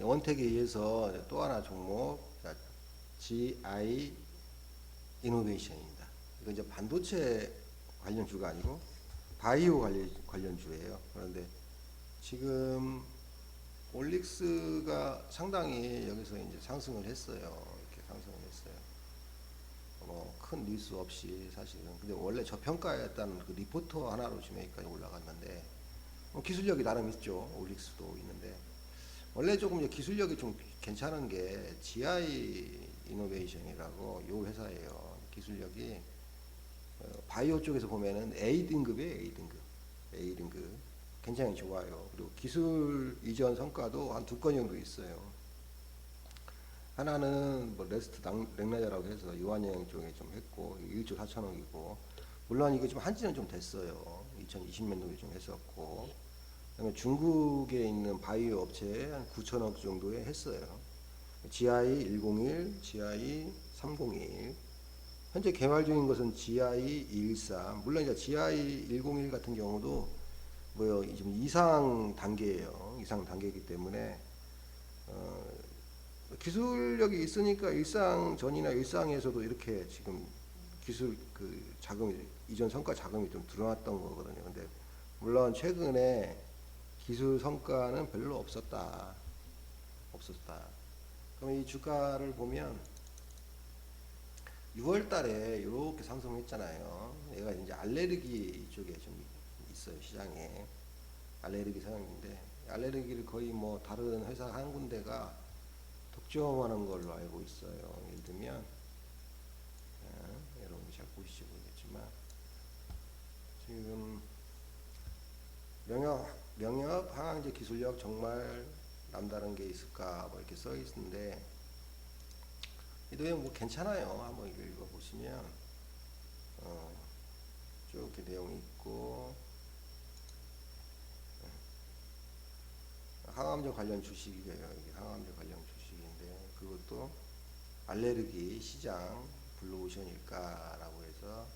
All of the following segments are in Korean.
원택에 의해서 또 하나 종목 GI 이노베이션입니다. 이거 이제 반도체 관련주가 아니고 바이오 관련주예요. 그런데 지금 올릭스가 상당히 여기서 이제 상승을 했어요. 이렇게 상승을 했어요. 큰 뉴스 없이 사실은. 근데 원래 저평가했다는 그 리포터 하나로 지금 여기까지 올라갔는데 기술력이 나름 있죠. 올릭스도 있는데 원래 조금 이제 기술력이 좀 괜찮은 게 GI 이노베이션이라고 요 회사예요. 기술력이 바이오 쪽에서 보면은 A 등급이에요. A 등급 굉장히 좋아요. 그리고 기술 이전 성과도 한 2건 정도 있어요. 하나는 뭐 레스트 랭라자라고 해서 유한여행 쪽에 좀 했고 1조 4천억이고 물론 이거 좀 한지는 좀 됐어요. 2020년도에 좀 했었고 그다음에 중국에 있는 바이오 업체에 한 9천억 정도에 했어요. GI 101, GI 301. 현재 개발 중인 것은 GI 213. 물론 이제 GI 101 같은 경우도 뭐요, 지금 이상 단계예요. 이상 단계이기 때문에 기술력이 있으니까 일상 전이나 일상에서도 이렇게 지금 기술 그 자금이 이전 성과 자금이 좀 드러났던 거거든요. 근데 물론 최근에 기술 성과는 별로 없었다. 그럼 이 주가를 보면 6월 달에 이렇게 상승했잖아요. 얘가 이제 알레르기 쪽에 좀 있어요. 시장에. 알레르기 상황인데 알레르기를 거의 뭐 다른 회사 한 군데가 독점하는 걸로 알고 있어요. 예를 들면 여러분이 잘 보시지 모르겠지만 지금 명역 항암제 기술력 정말 남다른 게 있을까 뭐 이렇게 써 있는데 이 내용 뭐 괜찮아요. 한번 읽어 보시면 쭉 이렇게 내용이 있고 항암제 관련 주식이에요. 이게 항암제 관련 주식인데 그것도 알레르기 시장 블루오션일까라고 해서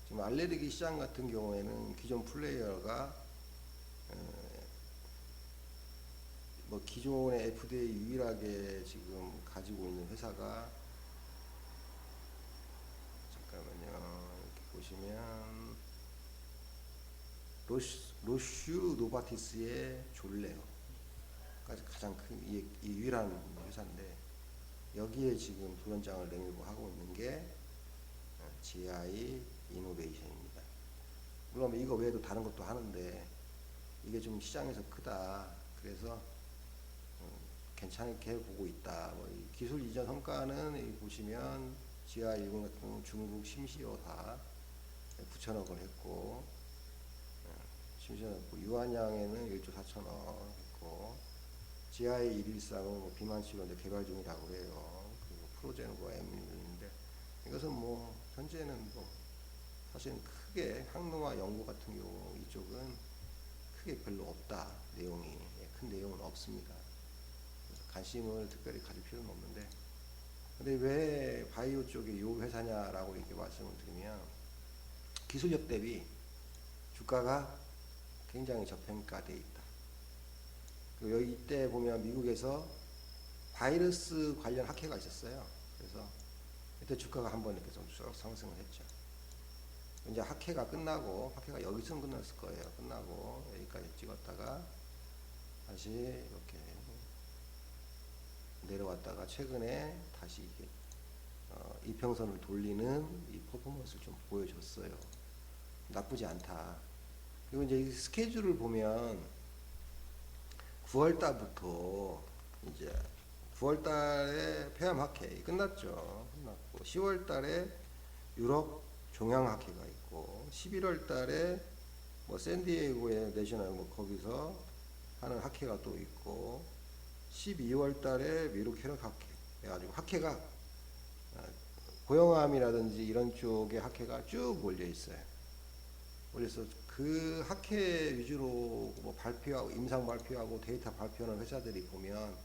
지금 알레르기 시장 같은 경우에는 기존 플레이어가 뭐 기존의 FDA 유일하게 지금 가지고 있는 회사가 잠깐만요. 이렇게 보시면 로슈 노바티스의 졸레요. 가장 큰 이 유일한 회사인데 여기에 지금 도전장을 내밀고 하고 있는 게 GI 이노베이션입니다. 물론 이거 외에도 다른 것도 하는데 이게 좀 시장에서 크다. 그래서 괜찮게 보고 있다. 뭐 기술 이전 성과는 보시면 GI10 같은 경우 중국 심시오사 9천억을 했고 심시오 유한양에는 1조 4천억 했고 GI113은 뭐 비만 치료인데 개발 중이라고 해요. 그리고 프로제노가 M인데 이것은 뭐 현재는 뭐 사실은 크게 항노화 연구 같은 경우 이쪽은 크게 별로 없다. 내용이 큰 내용은 없습니다. 관심을 특별히 가질 필요는 없는데 근데 왜 바이오 쪽이 요 회사냐라고 이렇게 말씀을 드리면 기술력 대비 주가가 굉장히 저평가되어 있다. 그리고 여기 이때 보면 미국에서 바이러스 관련 학회가 있었어요. 그래서 이때 주가가 한번 이렇게 좀 쭉 상승을 했죠. 이제 학회가 끝나고 학회가 여기서는 끝났을 거예요. 끝나고 여기까지 찍었다가 다시 이렇게 내려왔다가 최근에 다시 이게 이평선을 돌리는 이 퍼포먼스를 좀 보여줬어요. 나쁘지 않다. 그리고 이제 이 스케줄을 보면 9월 달부터 이제 9월 달에 폐암 학회 끝났죠. 끝났고 10월 달에 유럽 종양 학회가 있고 11월 달에 뭐 샌디에이고의 내셔널 뭐 거기서 하는 학회가 또 있고 12월 달에 미국 혈액 학회 해가지고 학회가 고형암이라든지 이런 쪽의 학회가 쭉 몰려 있어요. 그래서 그 학회 위주로 뭐 발표하고 임상 발표하고 데이터 발표하는 회사들이 보면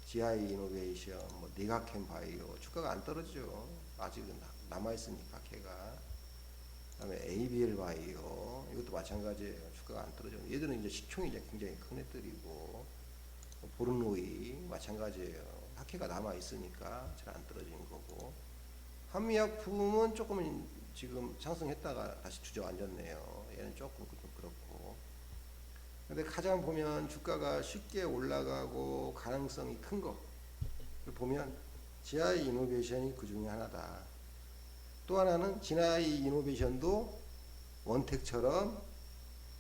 GI 이노베이션, 뭐 니가캠 바이오 주가가 안 떨어지죠. 아직은 남아 있으니까 학회가. 그다음에 ABL 바이오 이것도 마찬가지예요. 주가가 안 떨어져. 얘들은 이제 시총이 이제 굉장히 큰 애들이고 보른로이 마찬가지예요. 학회가 남아 있으니까 잘 안 떨어지는 거고, 한미약품은 조금 지금 상승했다가 다시 주저앉았네요. 얘는 조금 좀 그렇고. 근데 가장 보면 주가가 쉽게 올라가고 가능성이 큰 거를 보면 GI 이노베이션이 그 중에 하나다. 또 하나는 GI 이노베이션도 원택처럼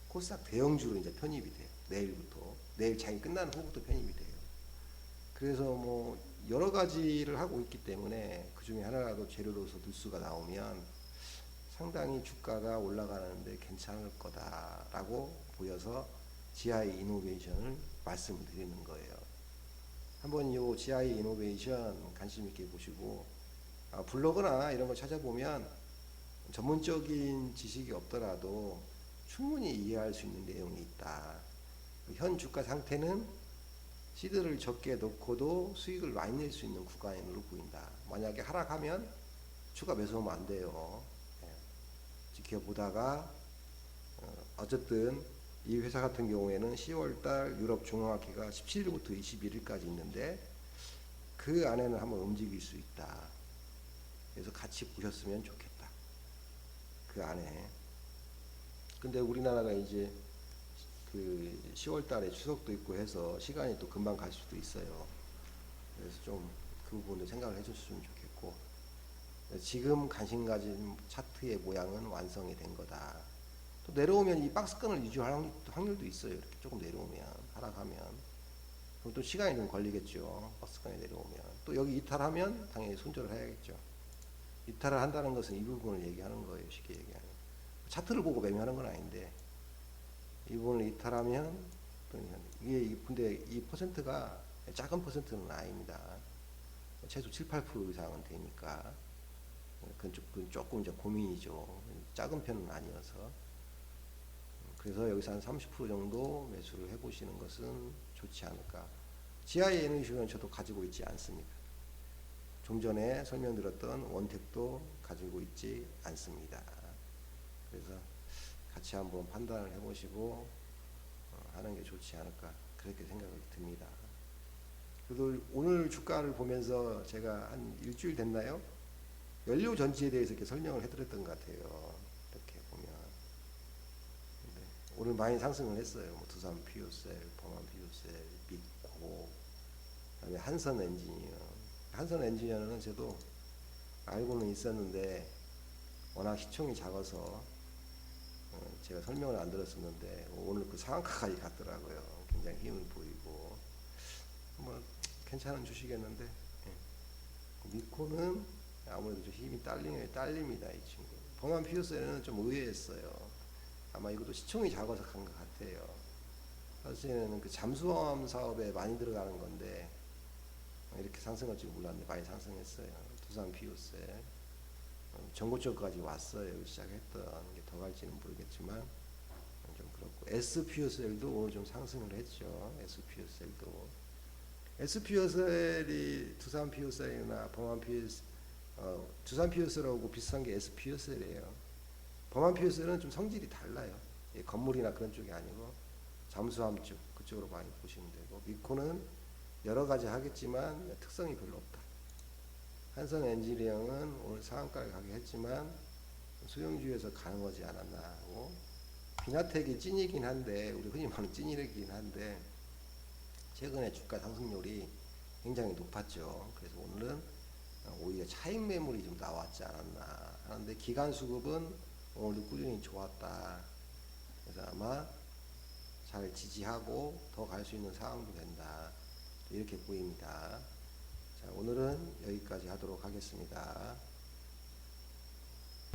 코스닥 대형주로 이제 편입이 돼요. 내일부터. 내일 장이 끝난 후부터 편입이 돼요. 그래서 뭐 여러 가지를 하고 있기 때문에 그 중에 하나라도 재료로서 뉴스가 나오면 상당히 주가가 올라가는데 괜찮을 거다라고 보여서 GI 이노베이션을 말씀을 드리는 거예요. 한번 이 GI 이노베이션 관심 있게 보시고, 블로그나 이런 거 찾아보면 전문적인 지식이 없더라도 충분히 이해할 수 있는 내용이 있다. 현 주가 상태는 시드를 적게 넣고도 수익을 많이 낼 수 있는 구간으로 보인다. 만약에 하락하면 추가 매수하면 안 돼요. 지켜보다가 어쨌든 이 회사 같은 경우에는 10월달 유럽 중앙학회가 17일부터 21일까지 있는데 그 안에는 한번 움직일 수 있다. 그래서 같이 보셨으면 좋겠다. 그 안에. 근데 우리나라가 이제 그 10월달에 추석도 있고 해서 시간이 또 금방 갈 수도 있어요. 그래서 좀 그 부분도 생각을 해줬으면 좋겠고, 지금 관심 가진 차트의 모양은 완성이 된 거다. 또 내려오면 이 박스권을 유지할 확률도 있어요. 이렇게 조금 내려오면, 하락하면. 그럼 또 시간이 좀 걸리겠죠. 박스권에 내려오면. 또 여기 이탈하면 당연히 손절을 해야겠죠. 이탈을 한다는 것은 이 부분을 얘기하는 거예요. 쉽게 얘기하면. 차트를 보고 매매하는 건 아닌데, 이 부분을 이탈하면, 이게 근데 이 퍼센트가 작은 퍼센트는 아닙니다. 최소 7, 8% 이상은 되니까. 그건 조금 이제 고민이죠. 작은 편은 아니어서. 그래서 여기서 한 30% 정도 매수를 해보시는 것은 좋지 않을까. GI 에너지는 저도 가지고 있지 않습니다. 좀 전에 설명드렸던 원택도 가지고 있지 않습니다. 그래서 같이 한번 판단을 해보시고 하는 게 좋지 않을까 그렇게 생각이 듭니다. 그래도 오늘 주가를 보면서 제가 한 일주일 됐나요? 연료 전지에 대해서 이렇게 설명을 해드렸던 것 같아요. 이렇게 보면. 근데 오늘 많이 상승을 했어요. 뭐 두산 피오셀, 범한 피오셀, 믿고, 그다음에 한선 엔지니어. 한선 엔지니어는 저도 알고는 있었는데 워낙 시총이 작아서 제가 설명을 안 들었었는데 오늘 그 상한가까지 갔더라고요. 굉장히 힘을 보이고 뭐 괜찮은 주식이었는데, 미코는 아무래도 좀 힘이 딸립니다. 이 친구. 범한 피오스에는 좀 의외했어요. 아마 이것도 시총이 작아서 간 것 같아요. 사실은 그 잠수함 사업에 많이 들어가는 건데 이렇게 상승할 줄 몰랐는데 많이 상승했어요. 두산 피오스 전고점까지 왔어요. 시작했던 게 더 갈지는 모르겠지만 좀 그렇고, SPO셀도 오늘 좀 상승을 했죠. SPO셀이 두산 피오셀이나 범한 피오셀, 두산 피오셀하고 비슷한 게 SPO셀이에요. 범한 피오셀은 좀 성질이 달라요. 건물이나 그런 쪽이 아니고 잠수함 쪽 그쪽으로 많이 보시면 되고, 미코는 여러 가지 하겠지만 특성이 별로 없다. 한선 엔지니어링은 오늘 상한가를 가게 했지만 소형주에서 가능하지 않았나 하고, 비나텍이 찐이긴 한데, 우리 흔히 말하는 찐이긴 한데 최근에 주가 상승률이 굉장히 높았죠. 그래서 오늘은 오히려 차익 매물이 좀 나왔지 않았나 하는데, 기간 수급은 오늘도 꾸준히 좋았다. 그래서 아마 잘 지지하고 더 갈 수 있는 상황도 된다. 이렇게 보입니다. 자, 오늘은 여기까지 하도록 하겠습니다.